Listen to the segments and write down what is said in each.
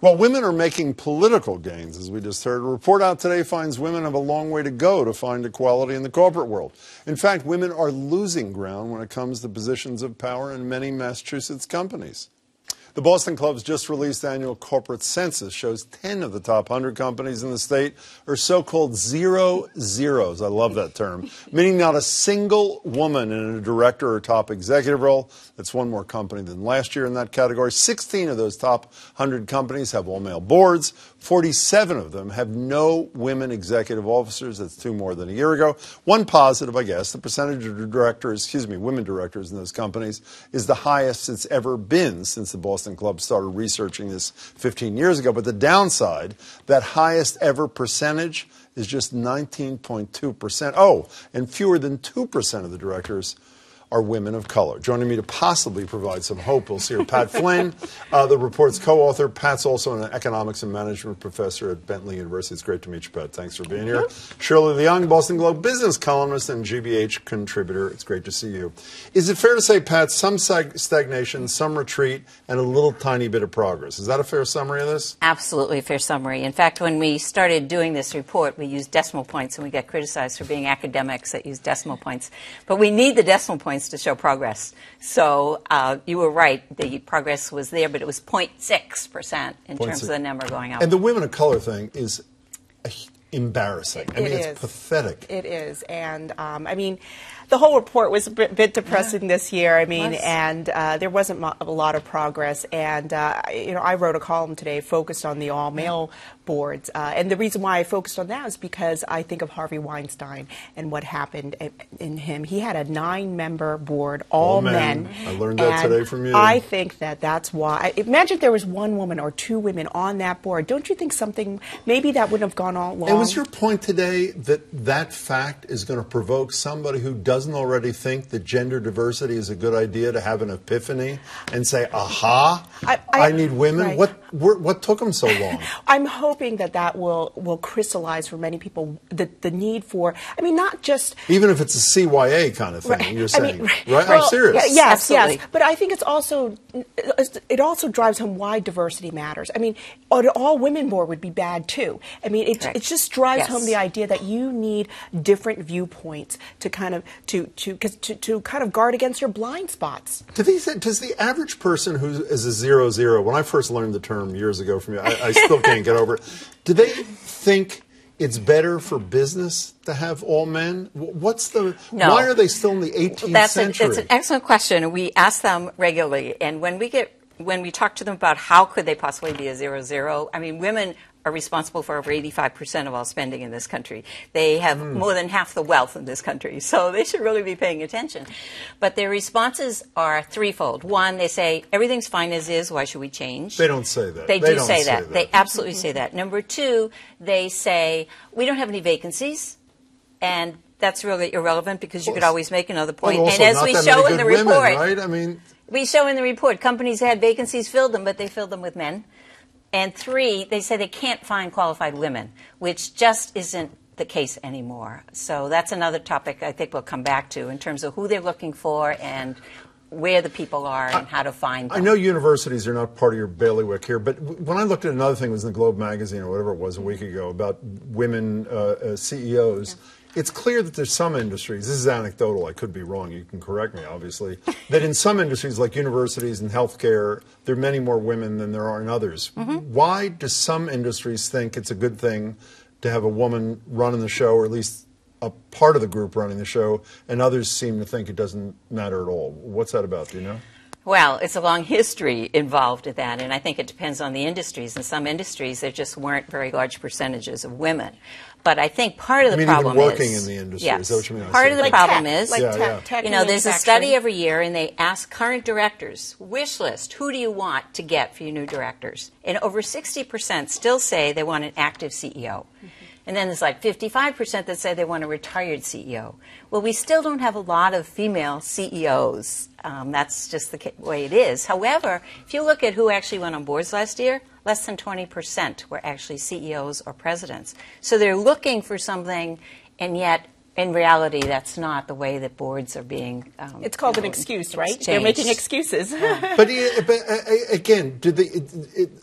Well, women are making political gains, as we just heard. A report out today finds women have a long way to go to find equality in the corporate world. In fact, women are losing ground when it comes to positions of power in many Massachusetts companies. The Boston Club's just released annual corporate census shows 10 of the top 100 companies in the state are so-called 0 zeros. I love that term, meaning not a single woman in a director or top executive role. That's one more company than last year in that category. 16 of those top 100 companies have all-male boards. 47 of them have no women executive officers. That's 2 more than a year ago. One positive, I guess, the percentage of women directors in those companies is the highest it's ever been since the Boston Club started researching this 15 years ago. But the downside, that highest ever percentage is just 19.2%. Oh, and fewer than 2% of the directors are women of color. Joining me to possibly provide some hope, we'll see her, Pat Flynn, the report's co-author. Pat's also an economics and management professor at Bentley University. It's great to meet you, Pat. Thanks for being here. Shirley, Leung, Boston Globe business columnist and GBH contributor. It's great to see you. Is it fair to say, Pat, some stagnation, some retreat, and a little tiny bit of progress? Is that a fair summary of this? Absolutely a fair summary. In fact, when we started doing this report, we used decimal points, and we get criticized for being academics that use decimal points. But we need the decimal points to show progress. So you were right. The progress was there, but it was 0.6% in terms of the number going up. And the women of color thing is embarrassing. I mean, it's pathetic. It is. And, I mean, the whole report was a bit depressing this year. I mean, and there wasn't a lot of progress. And, you know, I wrote a column today focused on the all-male boards. And the reason why I focused on that is because I think of Harvey Weinstein and what happened in him. He had a 9-member board, all men. I learned that today from you. I think that that's why. Imagine if there was 1 woman or 2 women on that board. Don't you think something, maybe that wouldn't have gone all along? And was your point today that that fact is going to provoke somebody who doesn't already think that gender diversity is a good idea to have an epiphany and say, aha, I need women? Right. What took them so long? I'm hoping that will crystallize for many people the need for, I mean, not just... Even if it's a CYA kind of thing, right, you're saying, right? Well, I'm serious. Yes, yes. But I think it also drives home why diversity matters. I mean, an all-women board would be bad, too. I mean, it just drives home the idea that you need different viewpoints to kind of, to kind of guard against your blind spots. Does the average person who is a 0-0, when I first learned the term years ago from you, I still can't get over it, do they think it's better for business to have all men? Why are they still in the 18th century? That's an excellent question. We ask them regularly, and when we talk to them about how could they possibly be a 0-0, I mean, women are responsible for over 85% of all spending in this country. They have more than half the wealth in this country, so they should really be paying attention. But their responses are threefold. One, they say, everything's fine as is, why should we change? They don't say that. They do say that. They absolutely say that. Number 2, they say, we don't have any vacancies, and that's really irrelevant because you could always make another point. And as we show in the report, right? I mean, we show in the report, companies had vacancies, filled them, but they filled them with men. And 3, they say they can't find qualified women, which just isn't the case anymore. So that's another topic I think we'll come back to in terms of who they're looking for and where the people are and how to find them. I know universities are not part of your bailiwick here, but when I looked at another thing, it was in the Globe magazine or whatever it was a week ago, about women CEOs. It's clear that there's some industries, this is anecdotal, I could be wrong, you can correct me obviously, that in some industries like universities and healthcare, there are many more women than there are in others. Why do some industries think it's a good thing to have a woman running the show, or at least a part of the group running the show, and others seem to think it doesn't matter at all? What's that about, do you know? Well, it's a long history involved in that, and I think it depends on the industries. In some industries, there just weren't very large percentages of women. But I think part of the problem even working in the industry, is that what you mean? Part of the problem is, tech you know, there's a study every year, and they ask current directors, wish list, who do you want to get for your new directors? And over 60% still say they want an active CEO. And then there's like 55% that say they want a retired CEO. Well, we still don't have a lot of female CEOs. That's just the way it is. However, if you look at who actually went on boards last year, less than 20% were actually CEOs or presidents. So they're looking for something, and yet in reality, that's not the way that boards are being. It's called an excuse, right? They're making excuses. But again,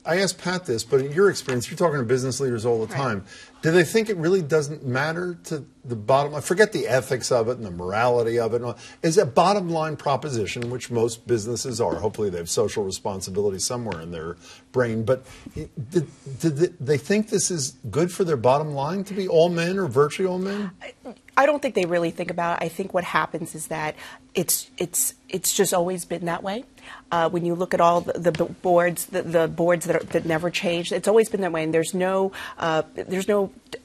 I asked Pat this, but in your experience, you're talking to business leaders all the time. Do they think it really doesn't matter to the bottom line? Forget the ethics of it and the morality of it. Is a bottom line proposition, which most businesses are. Hopefully they have social responsibility somewhere in their brain. But do they think this is good for their bottom line to be all men or virtually all men? I don't think they really think about it. I think what happens is that it's just always been that way. When you look at all the boards, the boards that never changed, it's always been that way, and there's no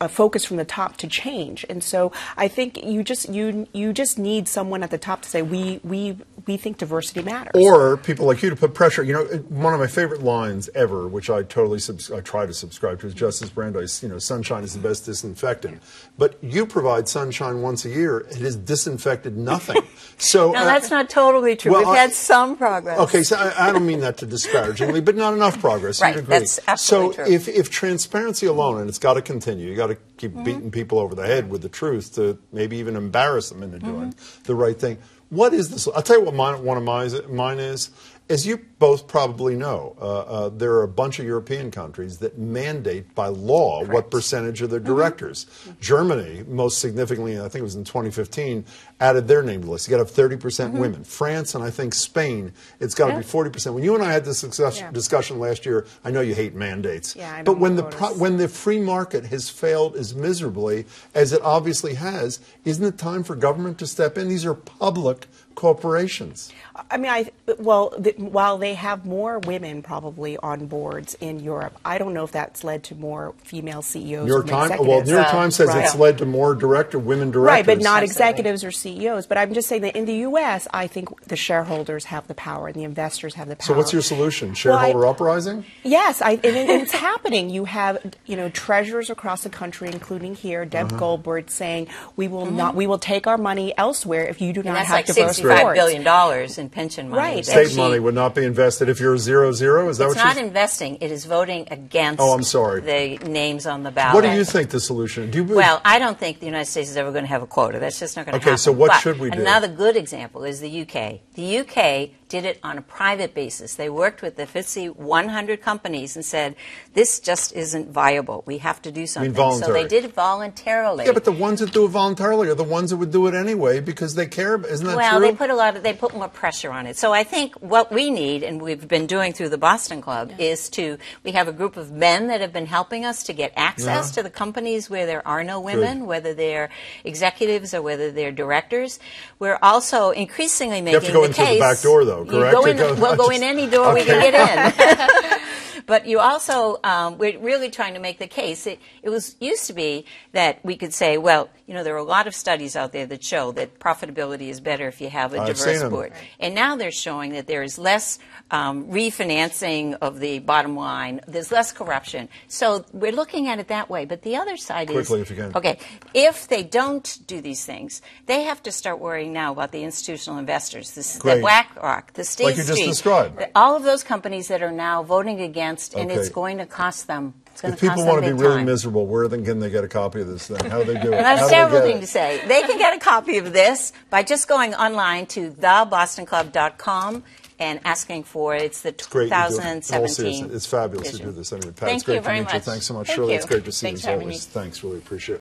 focus from the top to change. And so I think you just need someone at the top to say we think diversity matters, or people like you to put pressure. You know, one of my favorite lines ever, which I totally I try to subscribe to, is Justice Brandeis. You know, sunshine is the best disinfectant, but you provide sunshine once a year. It has disinfected nothing. So no, that's not totally true. Well, we've had some progress. Okay, so I don't mean that to disparagingly, but not enough progress. Right, You'd agree. that's absolutely true. So if transparency alone, and it's got to continue, you got to keep beating people over the head with the truth to maybe even embarrass them into doing the right thing. What is this? I'll tell you what one of mine is. As you both probably know, there are a bunch of European countries that mandate by law what percentage of their directors. Germany, most significantly, I think it was in 2015, added their name to the list. You got to have 30% women. France and I think Spain, it's got to be 40%. When you and I had this discussion last year, I know you hate mandates, but when the free market has failed as miserably as it obviously has, isn't it time for government to step in? These are public corporations. I mean, while they have more women probably on boards in Europe, I don't know if that's led to more female CEOs. New York Times says it's led to more women directors. Right, but not executives or CEOs. But I'm just saying that in the U.S., I think the shareholders have the power and the investors have the power. So what's your solution? Shareholder uprising? Yes, and it's happening. You have treasurers across the country, including here, Deb Goldberg, saying we will take our money elsewhere if you do not have diverse boards. $65 billion in pension money. Right. State money would not be invested if you're 0-0? Is that what you're saying? It's not investing. It is voting against the names on the ballot. What do you think the solution is? Well, I don't think the United States is ever going to have a quota. That's just not going to happen. Okay, so what should we do? Another good example is the UK. The UK did it on a private basis. They worked with the FTSE 100 companies and said, this just isn't viable. We have to do something. So they did it voluntarily. Yeah, but the ones that do it voluntarily are the ones that would do it anyway because they care. Isn't that true? Well, they put more pressure on it. So I think what we need, and we've been doing through the Boston Club, is we have a group of men that have been helping us to get access to the companies where there are no women, whether they're executives or whether they're directors. We're also increasingly making the case. You have to go in through the back door, though, correct? We'll go in any door we can get in. But you also, we're really trying to make the case. It used to be that we could say, well, there are a lot of studies out there that show that profitability is better if you have a diverse board. And now they're showing that there is less refinancing of the bottom line. There's less corruption. So we're looking at it that way. But the other side is, if you can. Okay, if they don't do these things, they have to start worrying now about the institutional investors, the BlackRock, the State Street. Like you just described. All of those companies that are now voting against, and it's going to cost them. If people want to be really miserable, where can they get a copy of this thing? How do they do it? That's a terrible thing to say. They can get a copy of this by just going online to thebostonclub.com and asking for it. It's the 2017. It's fabulous to do this. I mean, Pat, Thank it's great you very to meet you. much. Thanks so much, Thank Shirley. you. It's great to see you Thanks as always. Thanks, really appreciate it.